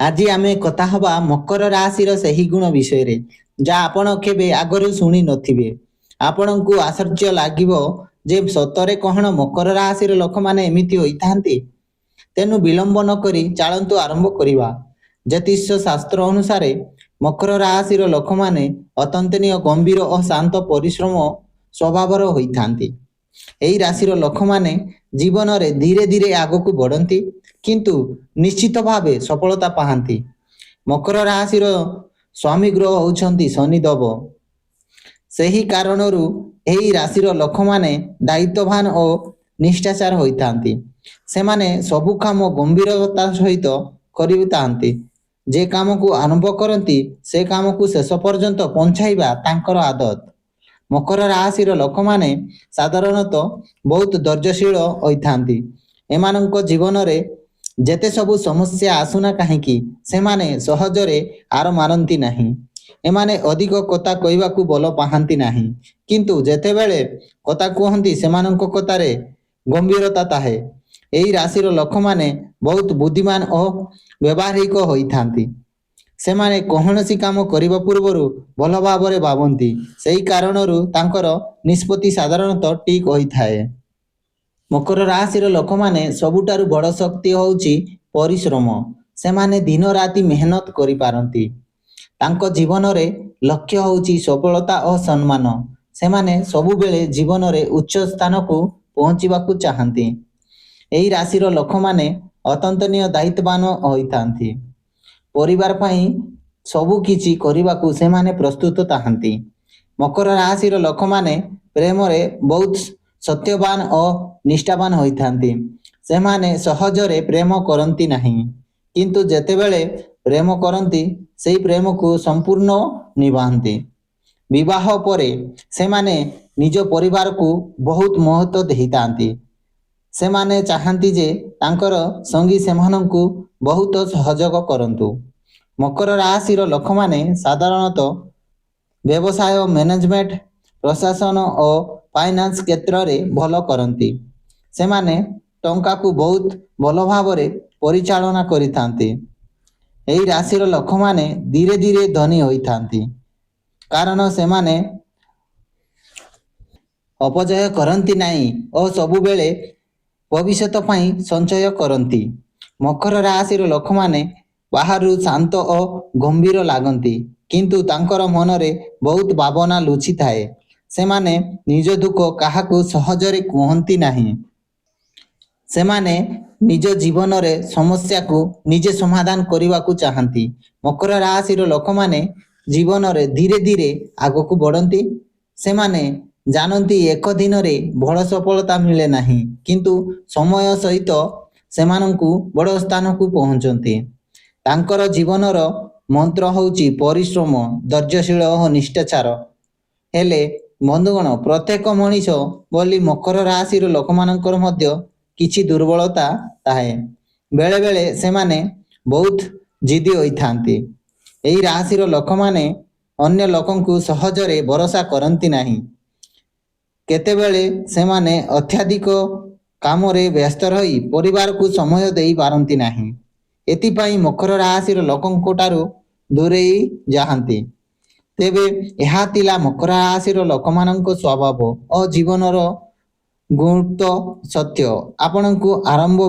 ଆଜି ଆମେ କଥା ହବା ମକର ରାଶିର ସେହି ଗୁଣ ବିଷୟରେ ଯାହା ଆପଣ କେବେ ଆଗରୁ ଶୁଣି ନଥିବେ। ଆପଣଙ୍କୁ ଆଶ୍ଚର୍ଯ୍ୟ ଲାଗିବ ଯେ ସତରେ କଣ ମକର ରାଶିର ଲୋକମାନେ ଏମିତି ହୋଇଥାନ୍ତି। ତେଣୁ ବିଳମ୍ବ ନକରି ଚାଲନ୍ତୁ ଆରମ୍ଭ କରିବା। ଜ୍ୟୋତିଷ ଶାସ୍ତ୍ର ଅନୁସାରେ ମକର ରାଶିର ଲୋକମାନେ ଅତ୍ୟନ୍ତନୀୟ ଗମ୍ଭୀର ଓ ଶାନ୍ତ ପରିଶ୍ରମ ସ୍ୱଭାବର ହୋଇଥାନ୍ତି। ଏହି ରାଶିର ଲୋକମାନେ ଜୀବନରେ ଧୀରେ ଧୀରେ ଆଗକୁ ବଢ଼ନ୍ତି କିନ୍ତୁ ନିଶ୍ଚିତ ଭାବେ ସଫଳତା ପାଆନ୍ତି। ମକର ରାଶିର ସ୍ୱାମୀ ଗ୍ରହ ହେଉଛନ୍ତି ଶନିଦେବ। ସେହି କାରଣରୁ ଏହି ରାଶିର ଲୋକମାନେ ଦାୟିତ୍ୱବାନ ଓ ନିଷ୍ଠାଚାର ହୋଇଥାନ୍ତି। ସେମାନେ ସବୁ କାମ ଗମ୍ଭୀରତା ସହିତ କରିଥାନ୍ତି। ଯେ କାମକୁ ଆରମ୍ଭ କରନ୍ତି ସେ କାମକୁ ଶେଷ ପର୍ଯ୍ୟନ୍ତ ପହଞ୍ଚାଇବା ତାଙ୍କର ଆଦତ। ମକର ରାଶିର ଲୋକମାନେ ସାଧାରଣତଃ ବହୁତ ଧୈର୍ଯ୍ୟଶୀଳ ହୋଇଥାନ୍ତି। ଏମାନଙ୍କ ଜୀବନରେ ଯେତେ ସବୁ ସମସ୍ୟା ଆସୁନା କାହିଁକି ସେମାନେ ସହଜରେ ହାର ମାରନ୍ତି ନାହିଁ। ଏମାନେ ଅଧିକ କଥା କହିବାକୁ ଭଲ ପାଆନ୍ତି ନାହିଁ, କିନ୍ତୁ ଯେତେବେଳେ କଥା କୁହନ୍ତି ସେମାନଙ୍କ କଥାରେ ଗମ୍ଭୀରତା ଥାଏ। ଏହି ରାଶିର ଲୋକମାନେ ବହୁତ ବୁଦ୍ଧିମାନ ଓ ବ୍ୟବହାରିକ ହୋଇଥାନ୍ତି। ସେମାନେ କୌଣସି କାମ କରିବା ପୂର୍ବରୁ ଭଲ ଭାବରେ ଭାବନ୍ତି। ସେହି କାରଣରୁ ତାଙ୍କର ନିଷ୍ପତ୍ତି ସାଧାରଣତଃ ଠିକ୍ ହୋଇଥାଏ। ମକର ରାଶିର ଲୋକମାନେ ସବୁଠାରୁ ବଡ଼ ଶକ୍ତି ହେଉଛି ପରିଶ୍ରମ। ସେମାନେ ଦିନ ରାତି ମେହନତ କରିପାରନ୍ତି। ତାଙ୍କ ଜୀବନରେ ଲକ୍ଷ୍ୟ ହେଉଛି ସଫଳତା ଓ ସମ୍ମାନ। ସେମାନେ ସବୁବେଳେ ଜୀବନରେ ଉଚ୍ଚ ସ୍ଥାନକୁ ପହଞ୍ଚିବାକୁ ଚାହାନ୍ତି। ଏହି ରାଶିର ଲୋକମାନେ ଅତ୍ୟନ୍ତନୀୟ ଦାୟିତ୍ୱବାନ ହୋଇଥାନ୍ତି। ପରିବାର ପାଇଁ ସବୁ କିଛି କରିବାକୁ ସେମାନେ ପ୍ରସ୍ତୁତ ଥାଆନ୍ତି। ମକର ରାଶିର ଲୋକମାନେ ପ୍ରେମରେ ବହୁତ ସତ୍ୟବାନ ଓ ନିଷ୍ଠାବାନ ହୋଇଥାନ୍ତି। ସେମାନେ ସହଜରେ ପ୍ରେମ କରନ୍ତି ନାହିଁ, କିନ୍ତୁ ଯେତେବେଳେ ପ୍ରେମ କରନ୍ତି ସେହି ପ୍ରେମକୁ ସମ୍ପୂର୍ଣ୍ଣ ନିଭାନ୍ତି। ବିବାହ ପରେ ସେମାନେ ନିଜ ପରିବାରକୁ ବହୁତ ମହତ୍ତ୍ୱ ଦେଇଥାନ୍ତି। ସେମାନେ ଚାହାନ୍ତି ଯେ ତାଙ୍କର ସଙ୍ଗୀ ସେମାନଙ୍କୁ ବହୁତ ସହଯୋଗ କରନ୍ତୁ। ମକର ରାଶିର ଲୋକମାନେ ସାଧାରଣତଃ ବ୍ୟବସାୟ, ମ୍ୟାନେଜମେଣ୍ଟ, ପ୍ରଶାସନ ଓ ଫାଇନାନ୍ସ କ୍ଷେତ୍ରରେ ଭଲ କରନ୍ତି। ସେମାନେ ଟଙ୍କାକୁ ବହୁତ ଭଲ ଭାବରେ ପରିଚାଳନା କରିଥାନ୍ତି। ଏହି ରାଶିର ଲୋକମାନେ ଧୀରେ ଧୀରେ ଧନୀ ହୋଇଥାନ୍ତି, କାରଣ ସେମାନେ ଅପଚୟ କରନ୍ତି ନାହିଁ ଓ ସବୁବେଳେ ଭବିଷ୍ୟତ ପାଇଁ ସଞ୍ଚୟ କରନ୍ତି। ମକର ରାଶିର ଲୋକମାନେ ବାହାରୁ ଶାନ୍ତ ଓ ଗମ୍ଭୀର ଲାଗନ୍ତି, କିନ୍ତୁ ତାଙ୍କର ମନରେ ବହୁତ ଭାବନା ଲୁଚିଥାଏ। ସେମାନେ ନିଜ ଦୁଃଖ କାହାକୁ ସହଜରେ କୁହନ୍ତି ନାହିଁ। ସେମାନେ ନିଜ ଜୀବନରେ ସମସ୍ୟାକୁ ନିଜେ ସମାଧାନ କରିବାକୁ ଚାହାନ୍ତି। ମକର ରାଶିର ଲୋକମାନେ ଜୀବନରେ ଧୀରେ ଧୀରେ ଆଗକୁ ବଢ଼ନ୍ତି। ସେମାନେ ଜାଣନ୍ତି ଏକ ଦିନରେ ବଡ଼ ସଫଳତା ମିଳେ ନାହିଁ, କିନ୍ତୁ ସମୟ ସହିତ ସେମାନଙ୍କୁ ବଡ଼ ସ୍ଥାନକୁ ପହଞ୍ଚନ୍ତି। ତାଙ୍କର ଜୀବନର ମନ୍ତ୍ର ହେଉଛି ପରିଶ୍ରମ, ଧୈର୍ଯ୍ୟଶୀଳ ଓ ନିଷ୍ଠାଚାର। ହେଲେ ବନ୍ଧୁଗଣ, ପ୍ରତ୍ୟେକ ମଣିଷ ବୋଲି ମକର ରାଶିର ଲୋକମାନଙ୍କର ମଧ୍ୟ କିଛି ଦୁର୍ବଳତା ଥାଏ। ବେଳେବେଳେ ସେମାନେ ବହୁତ ଜିଦ୍ଦି ହୋଇଥାନ୍ତି। ଏହି ରାଶିର ଲୋକମାନେ ଅନ୍ୟ ଲୋକଙ୍କୁ ସହଜରେ ଭରସା କରନ୍ତି ନାହିଁ। କେତେବେଳେ ସେମାନେ ଅତ୍ୟଧିକ କାମରେ ବ୍ୟସ୍ତ ରହି ପରିବାରକୁ ସମୟ ଦେଇପାରନ୍ତି ନାହିଁ। ଏଥିପାଇଁ ମକର ରାଶିର ଲୋକଙ୍କଠାରୁ ଦୂରେଇ ଯାଆନ୍ତି। ତେବେ ଏହା ଥିଲା ମକର ରାଶିର ଲୋକମାନଙ୍କ ସ୍ୱଭାବ ଓ ଜୀବନର ଗୁରୁତ୍ୱ ସତ୍ୟ। ଆପଣଙ୍କୁ ଆରମ୍ଭ